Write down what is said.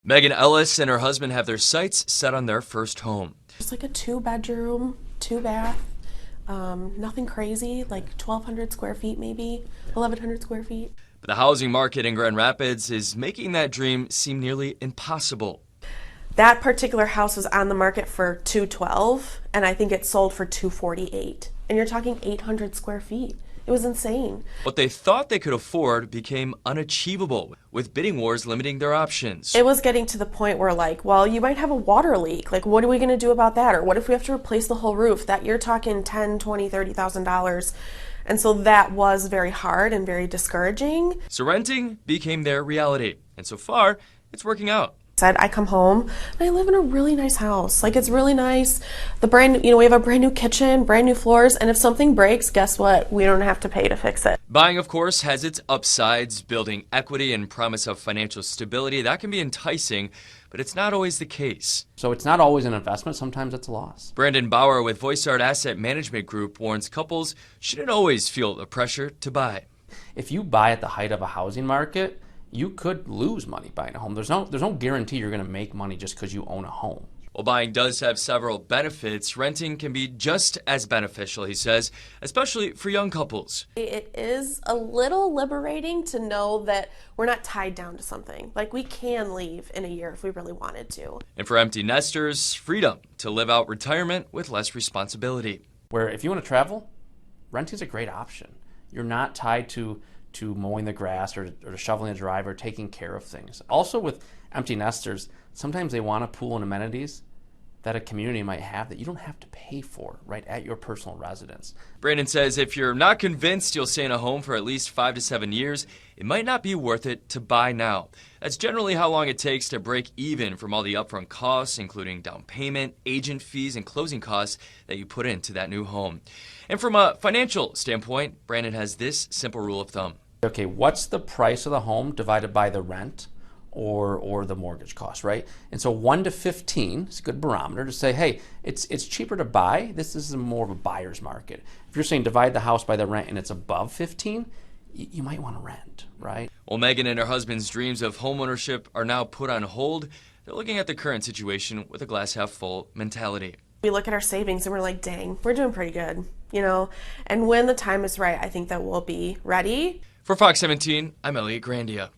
Megan Ellis and her husband have their sights set on their first home. Just like a 2-bedroom, 2-bath, nothing crazy, like 1,200 square feet maybe, 1,100 square feet. But the housing market in Grand Rapids is making that dream seem nearly impossible. That particular house was on the market for $212, and I think it sold for $248. And you're talking 800 square feet. It was insane. What they thought they could afford became unachievable, with bidding wars limiting their options. It was getting to the point where, like, well, you might have a water leak. Like, what are we going to do about that? Or what if we have to replace the whole roof? That you're talking $10,000, $20,000, $30,000. And so that was very hard and very discouraging. So renting became their reality, and so far, it's working out. I come home and I live in a really nice house. Like, it's really nice. We have a brand new kitchen, brand new floors, and if something breaks, guess what? We don't have to pay to fix it. Buying, of course, has its upsides. Building equity and promise of financial stability, that can be enticing, but it's not always the case. So it's not always an investment, sometimes it's a loss. Brandon Bauer with Voisart Asset Management Group warns couples shouldn't always feel the pressure to buy. If you buy at the height of a housing market, you could lose money buying a home. There's no guarantee you're going to make money just because you own a home. While buying does have several benefits, renting can be just as beneficial, he says, especially for young couples. It is a little liberating to know that we're not tied down to something. Like, we can leave in a year if we really wanted to. And for empty nesters, freedom to live out retirement with less responsibility. Where if you want to travel, renting is a great option. You're not tied to mowing the grass or to shoveling the drive or taking care of things. Also with empty nesters, sometimes they want a pool and amenities that a community might have that you don't have to pay for right at your personal residence. Brandon says if you're not convinced you'll stay in a home for at least 5 to 7 years, it might not be worth it to buy now. That's generally how long it takes to break even from all the upfront costs, including down payment, agent fees, and closing costs that you put into that new home. And from a financial standpoint, Brandon has this simple rule of thumb. Okay, what's the price of the home divided by the rent or the mortgage cost, right? And so 1 to 15 is a good barometer to say, hey, it's cheaper to buy. This is more of a buyer's market. If you're saying divide the house by the rent and it's above 15, you might want to rent, right? Well, Megan and her husband's dreams of homeownership are now put on hold. They're looking at the current situation with a glass half full mentality. We look at our savings and we're like, dang, we're doing pretty good, And when the time is right, I think that we'll be ready. For Fox 17, I'm Elliot Grandia.